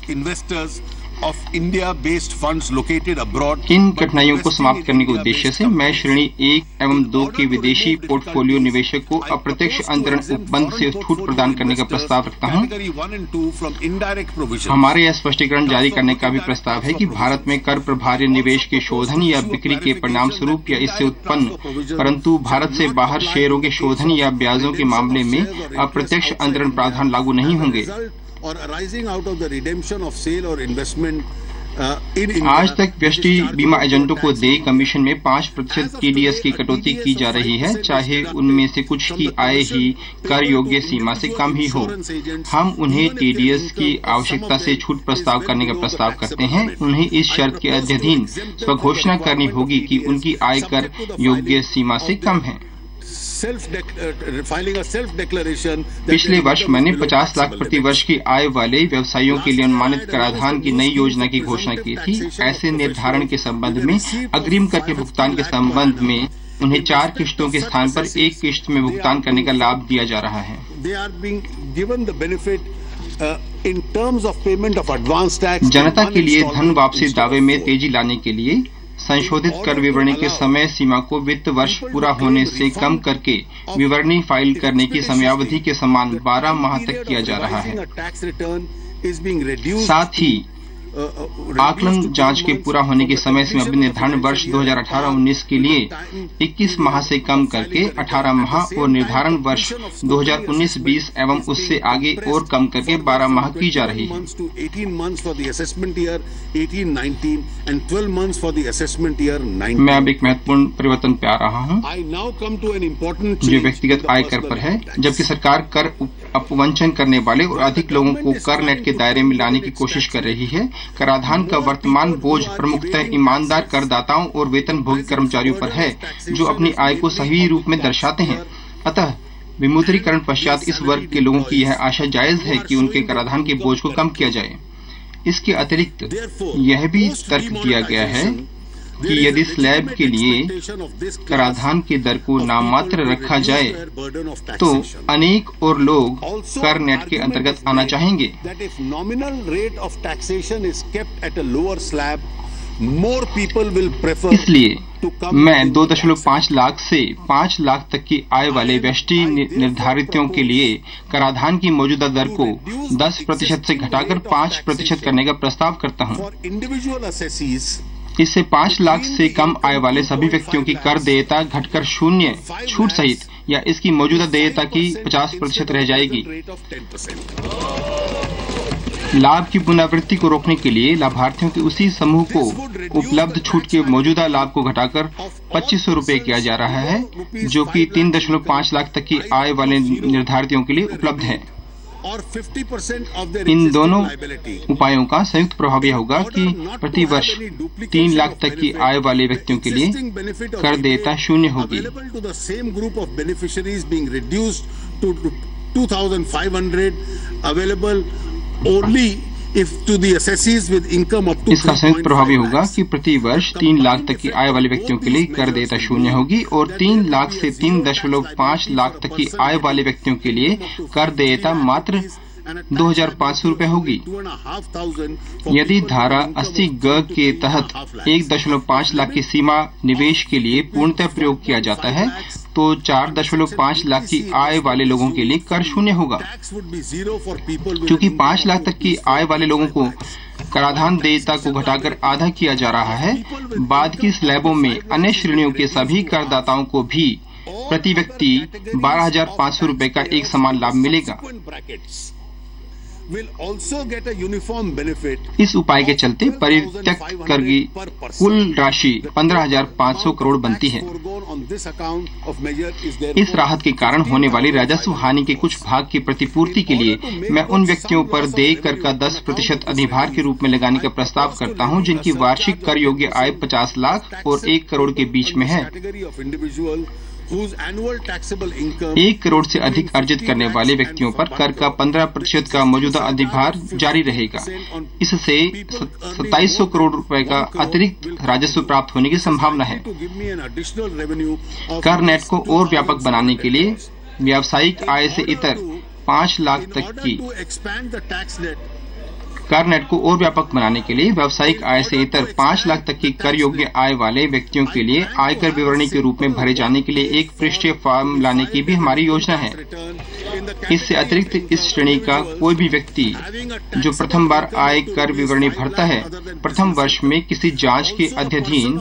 investors of India-based funds located abroad. इन कठिनाइयों को समाप्त करने के उद्देश्य से मैं श्रेणी 1 एवं 2 के विदेशी पोर्टफोलियो निवेशक को अप्रत्यक्ष अंतरण उपबंध से छूट प्रदान करने का प्रस्ताव रखता हूं। हमारे यह स्पष्टीकरण जारी करने का भी प्रस्ताव है कि भारत में कर प्रभार्य निवेश के शोधन या बिक्री के परिणाम स्वरूप या इससे उत्पन्न परंतु भारत से बाहर शेयरों के शोधन या ब्याजों के मामले में अप्रत्यक्ष अंतरण प्रावधान लागू नहीं होंगे। आज तक व्यष्टि बीमा एजेंटों को देय कमीशन में 5% TDS की कटौती की जा रही है, चाहे उनमें से कुछ की आय ही कर योग्य सीमा से कम ही हो। हम उन्हें TDS की आवश्यकता से छूट प्रस्ताव करने का प्रस्ताव करते हैं। उन्हें इस शर्त के अधीन स्वघोषणा करनी होगी कि उनकी आय कर योग्य सीमा से कम है। पिछले वर्ष मैंने 50 लाख प्रति वर्ष की आय वाले व्यवसायियों के लिए अनुमानित कराधान की नई योजना की घोषणा की थी। ऐसे निर्धारण के संबंध में अग्रिम कर के भुगतान के संबंध में उन्हें 4 किश्तों के स्थान पर 1 किश्त में भुगतान करने का लाभ दिया जा रहा है। जनता के लिए धन वापसी दावे में तेजी लाने के लिए संशोधित कर विवरणी के समय सीमा को वित्त वर्ष पूरा होने से कम करके विवरणी फाइल करने की समयावधि के समान 12 माह तक किया जा रहा है। साथ ही आकलन जांच के पूरा होने की समय सीमा भी निर्धारण वर्ष 2018-19 के लिए 21 माह से कम करके 18 माह और निर्धारण वर्ष 2019-20 एवं उससे आगे और कम करके 12 माह की जा रही है। मैं अब एक महत्वपूर्ण परिवर्तन पे आ रहा हूँ जो व्यक्तिगत आयकर पर है। जबकि सरकार कर अपवंचन करने वाले और अधिक लोगों को कर नेट के दायरे में लाने की कोशिश कर रही है, कराधान का वर्तमान बोझ प्रमुखतः ईमानदार करदाताओं और वेतनभोगी कर्मचारियों पर है जो अपनी आय को सही रूप में दर्शाते हैं। अतः विमुद्रीकरण पश्चात इस वर्ग के लोगों की यह आशा जायज है कि उनके कराधान के बोझ को कम किया जाए। इसके अतिरिक्त यह भी तर्क दिया गया है कि यदि स्लैब के लिए कराधान की दर को नाममात्र रखा जाए तो अनेक और लोग कर नेट के अंतर्गत आना चाहेंगे। इसलिए मैं 2.5 लाख से 5 लाख तक की आय वाले व्यष्टि निर्धारितों के लिए कराधान की मौजूदा दर को 10% से घटाकर 5% करने का प्रस्ताव करता हूँ। इससे 5 लाख से कम आय वाले सभी व्यक्तियों की कर देयता घटकर 0 छूट सहित या इसकी मौजूदा देयता की 50% रह जाएगी। लाभ की पुनरावृत्ति को रोकने के लिए लाभार्थियों के उसी समूह को उपलब्ध छूट के मौजूदा लाभ को घटाकर 2500 रुपये किया जा रहा है, जो कि 3.5 लाख तक की आय वाले निर्धारितों के लिए उपलब्ध है। इन दोनों उपायों का संयुक्त प्रभाव यह होगा कि प्रति वर्ष 3 लाख तक की आय वाले व्यक्तियों के लिए कर देयता 0 होगी। इसका संयुक्त प्रभाव ये होगा कि प्रति वर्ष 3 लाख तक की आय वाले व्यक्तियों के लिए कर देयता 0 होगी और 3 लाख से 3.5 लाख तक की आय वाले व्यक्तियों के लिए कर देयता मात्र 2,500 रुपये होगी। यदि धारा 80 ग के तहत 1.5 लाख की सीमा निवेश के लिए पूर्णतः प्रयोग किया जाता है तो 4.5 लाख की आय वाले लोगों के लिए कर 0 होगा। क्योंकि 5 लाख तक की आय वाले लोगों को कराधान देयता को घटाकर आधा किया जा रहा है, बाद की स्लैबों में अन्य श्रेणियों के सभी करदाताओं को भी प्रति व्यक्ति 12,500 रुपये का एक समान लाभ मिलेगा। इस उपाय के चलते परित्यक्त कर की कुल राशि 15,500 करोड़ बनती है। इस राहत के कारण होने वाली राजस्व हानि के कुछ भाग की प्रतिपूर्ति के लिए मैं उन व्यक्तियों पर देय कर का 10% अधिभार के रूप में लगाने का प्रस्ताव करता हूं जिनकी वार्षिक कर योग्य आय 50 लाख और 1 करोड़ के बीच में है। 1 करोड़ से अधिक अर्जित करने वाले व्यक्तियों पर कर का 15% का मौजूदा अधिभार जारी रहेगा। इससे 2700 करोड़ रुपए का अतिरिक्त राजस्व प्राप्त होने की संभावना है। कर नेट को और व्यापक बनाने के लिए व्यावसायिक आय से इतर 5 लाख तक की कर नेट को और व्यापक बनाने के लिए व्यावसायिक आय से इतर 5 लाख तक की कर योग्य आय वाले व्यक्तियों के लिए आयकर विवरणी के रूप में भरे जाने के लिए एक पृष्ठीय फॉर्म लाने की भी हमारी योजना है। इससे अतिरिक्त इस श्रेणी का कोई भी व्यक्ति जो प्रथम बार आय कर विवरणी भरता है, प्रथम वर्ष में किसी जांच के अध्ययन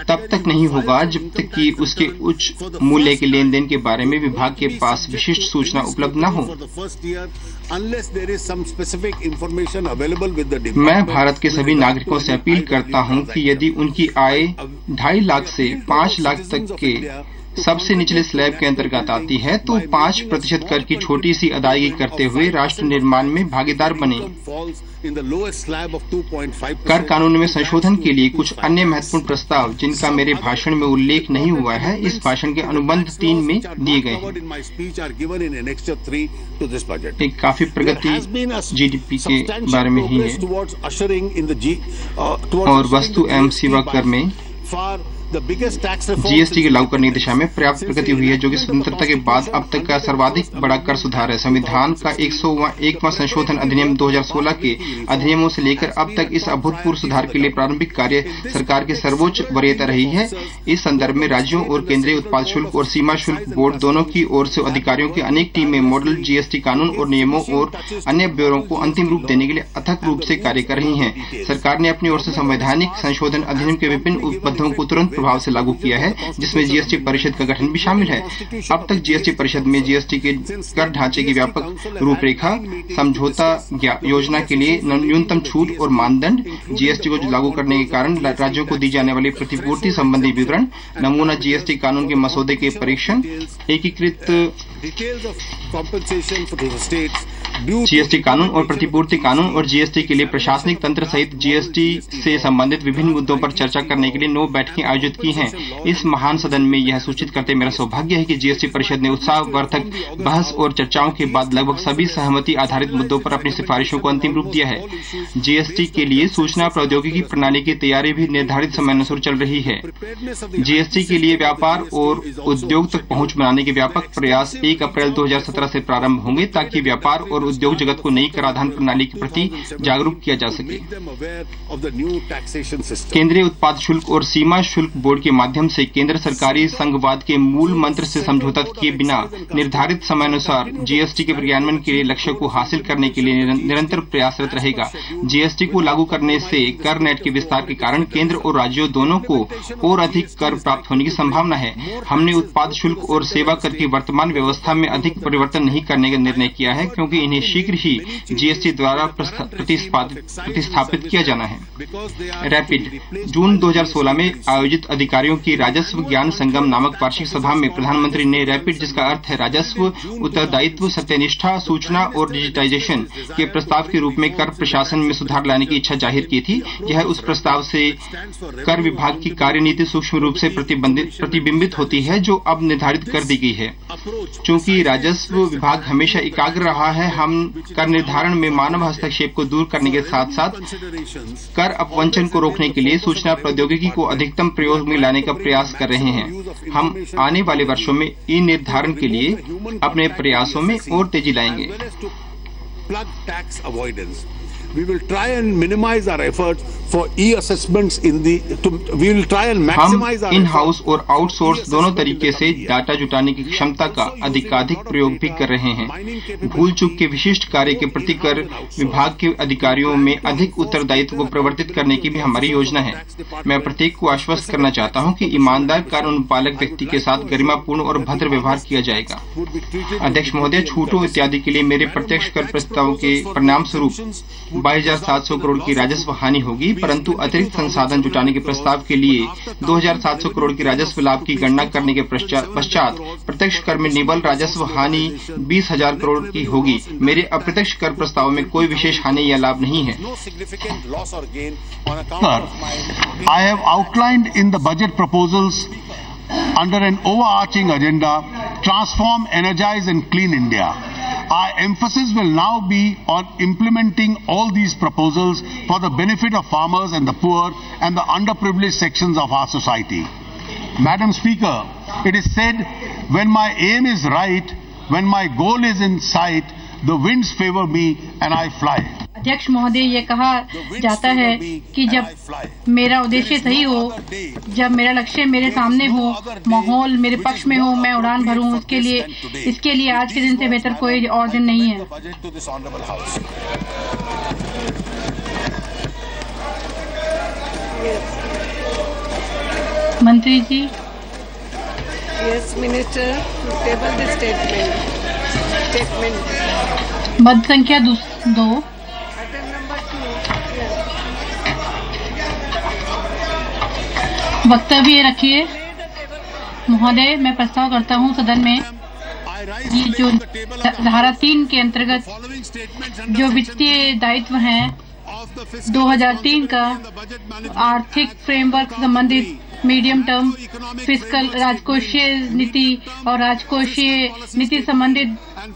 तब तक नहीं होगा जब तक कि उसके उच्च मूल्य के लेन देन के बारे में विभाग के पास विशिष्ट सूचना उपलब्ध न हो। मैं भारत के सभी नागरिकों से अपील करता हूं कि यदि उनकी आय 2.5 लाख से 5 लाख तक के सबसे निचले स्लैब के अंतर्गत आती है तो 5% कर की छोटी सी अदायगी करते हुए राष्ट्र निर्माण में भागीदार बने। कर कानून में संशोधन के लिए कुछ अन्य महत्वपूर्ण प्रस्ताव जिनका मेरे भाषण में उल्लेख नहीं हुआ है, इस भाषण के अनुबंध 3 में दिए गए हैं। एक काफी प्रगति जीडीपी के बारे में ही है और वस्तु एवं सेवा कर में जीएसटी के लागू करने की दिशा में पर्याप्त प्रगति हुई है, जो कि स्वतंत्रता के बाद अब तक का सर्वाधिक बड़ा कर सुधार है। संविधान का 101वां संशोधन अधिनियम 2016 के अधिनियमों से लेकर अब तक इस अभूतपूर्व सुधार के लिए प्रारंभिक कार्य सरकार की सर्वोच्च वरीयता रही है। इस संदर्भ में राज्यों और केंद्रीय उत्पाद शुल्क और सीमा शुल्क बोर्ड दोनों की ओर से अधिकारियों की अनेक टीमें मॉडल जीएसटी कानून और नियमों और अन्य ब्यौरों को अंतिम रूप देने के लिए अथक रूप से कार्य कर रही है। सरकार ने अपनी ओर से संवैधानिक संशोधन अधिनियम के विभिन्न उपबद्धों को तुरंत प्रभाव से लागू किया है, जिसमें जीएसटी परिषद का गठन भी शामिल है। अब तक जीएसटी परिषद में जीएसटी के कर ढांचे की व्यापक रूपरेखा, समझौता योजना के लिए न्यूनतम छूट और मानदंड, जीएसटी को लागू करने के कारण राज्यों को दी जाने वाली प्रतिपूर्ति संबंधी विवरण, नमूना जीएसटी कानून के मसौदे के परीक्षण, एकीकृत जीएसटी कानून और प्रतिपूर्ति कानून और जीएसटी के लिए प्रशासनिक तंत्र सहित जीएसटी से संबंधित विभिन्न मुद्दों पर चर्चा करने के लिए 9 बैठकें आयोजित की हैं। इस महान सदन में यह सूचित करते मेरा सौभाग्य है कि जीएसटी परिषद ने उत्साहवर्धक बहस और चर्चाओं के बाद लगभग सभी सहमति आधारित मुद्दों पर अपनी सिफारिशों को अंतिम रूप दिया है। जीएसटी के लिए सूचना प्रौद्योगिकी प्रणाली की तैयारी भी निर्धारित समय अनुसार चल रही है। जीएसटी के लिए व्यापार और उद्योग तक पहुंच बनाने के व्यापक प्रयास 1 अप्रैल 2017 से प्रारंभ होंगे ताकि व्यापार और उद्योग जगत को नई कराधान प्रणाली के प्रति जागरूक किया जा सके। केंद्रीय उत्पाद शुल्क और सीमा शुल्क बोर्ड के माध्यम से केंद्र सरकारी संघवाद के मूल मंत्र से समझौता किए बिना निर्धारित समयानुसार जीएसटी के क्रियान्वयन के लिए लक्ष्य को हासिल करने के लिए निरंतर प्रयासरत रहेगा। जीएसटी को लागू करने से कर नेट के विस्तार के कारण केंद्र और राज्यों दोनों को और अधिक कर प्राप्त होने की संभावना है। हमने उत्पाद शुल्क और सेवा कर की वर्तमान व्यवस्था में अधिक परिवर्तन नहीं करने का निर्णय किया है, क्योंकि इन्हें शीघ्र ही जीएसटी द्वारा प्रतिस्थापित किया जाना है। रैपिड जून 2016 में आयोजित अधिकारियों की राजस्व ज्ञान संगम नामक वार्षिक सभा में प्रधानमंत्री ने रैपिड, जिसका अर्थ है राजस्व उत्तरदायित्व, सत्यनिष्ठा, सूचना और डिजिटाइजेशन के प्रस्ताव के रूप में कर प्रशासन में सुधार लाने की इच्छा जाहिर की थी। यह उस प्रस्ताव से कर विभाग की कार्यनीति सूक्ष्म रूप से प्रतिबिंबित होती है जो अब निर्धारित कर दी गई है। चूंकि राजस्व विभाग हमेशा एकाग्र रहा है, हम कर निर्धारण में मानव हस्तक्षेप को दूर करने के साथ साथ कर अपवंचन को रोकने के लिए सूचना प्रौद्योगिकी को अधिकतम प्रयोग में लाने का प्रयास कर रहे हैं। हम आने वाले वर्षों में ई निर्धारण के लिए अपने प्रयासों में और तेजी लाएंगे। We will try and minimize our efforts for e-assessments we will try and maximize हम इन हाउस और आउटसोर्स दोनों तरीके से डाटा जुटाने की क्षमता का अधिकाधिक प्रयोग भी कर रहे हैं। भूल चूक के विशिष्ट कार्य के प्रति कर विभाग के अधिकारियों में अधिक उत्तरदायित्व को प्रवर्तित करने की भी हमारी योजना है। मैं प्रत्येक को आश्वस्त करना चाहता हूं कि ईमानदार कर अनुपालक व्यक्ति के साथ गरिमापूर्ण और भद्र व्यवहार किया जाएगा। अध्यक्ष महोदय, छूटों इत्यादि के लिए मेरे प्रत्यक्ष कर प्रस्ताव के परिणाम स्वरूप 22,700 करोड़ की राजस्व हानि होगी, परंतु अतिरिक्त संसाधन जुटाने के प्रस्ताव के लिए 2,700 करोड़ की राजस्व लाभ की गणना करने के पश्चात प्रत्यक्ष कर में निवल राजस्व हानि 20,000 करोड़ की होगी। मेरे अप्रत्यक्ष कर प्रस्ताव में कोई विशेष हानि या लाभ नहीं है। I have outlined in the budget proposals under an overarching agenda, transform, energize and clean India. Our emphasis will now be on implementing all these proposals for the benefit of farmers and the poor and the underprivileged sections of our society. Madam Speaker, it is said, when my aim is right, when my goal is in sight, the winds favor me and I fly. अध्यक्ष महोदय, ये कहा जाता है कि जब मेरा उद्देश्य सही हो, जब मेरा लक्ष्य मेरे सामने हो, माहौल मेरे पक्ष में हो, मैं उड़ान भरूं, इसके लिए आज के दिन से बेहतर कोई और दिन नहीं है। मंत्री जी। Yes minister, table the statement. मत संख्या 2। वक्तव्य रखिए। महोदय, मैं प्रस्ताव करता हूं सदन में ये जो धारा 3 के अंतर्गत जो वित्तीय दायित्व हैं 2003 का आर्थिक फ्रेमवर्क संबंधित मीडियम टर्म फिस्कल राजकोषीय नीति और राजकोषीय नीति संबंधित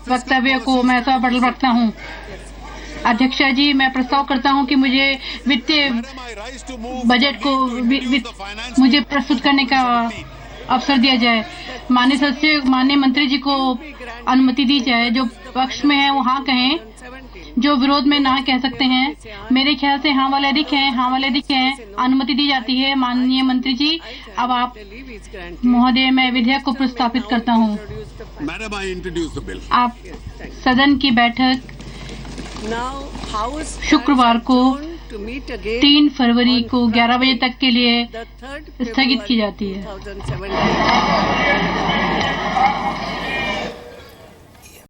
वक्तव्य को मैं सभापटल रखता हूं। अध्यक्षा जी, मैं प्रस्ताव करता हूं कि मुझे वित्तीय बजट को मुझे प्रस्तुत करने का अवसर दिया जाए। माननीय सदस्य, माननीय मंत्री जी को अनुमति दी जाए। जो पक्ष में है वो हाँ कहें, जो विरोध में ना कह सकते हैं। मेरे ख्याल से हाँ वाले अधिक हैं, अनुमति दी जाती है। माननीय मंत्री जी, अब आप। महोदय, मैं विधेयक को प्रस्तावित करता हूँ। आप सदन की बैठक शुक्रवार को 3 फरवरी को 11 बजे तक के लिए स्थगित की जाती है।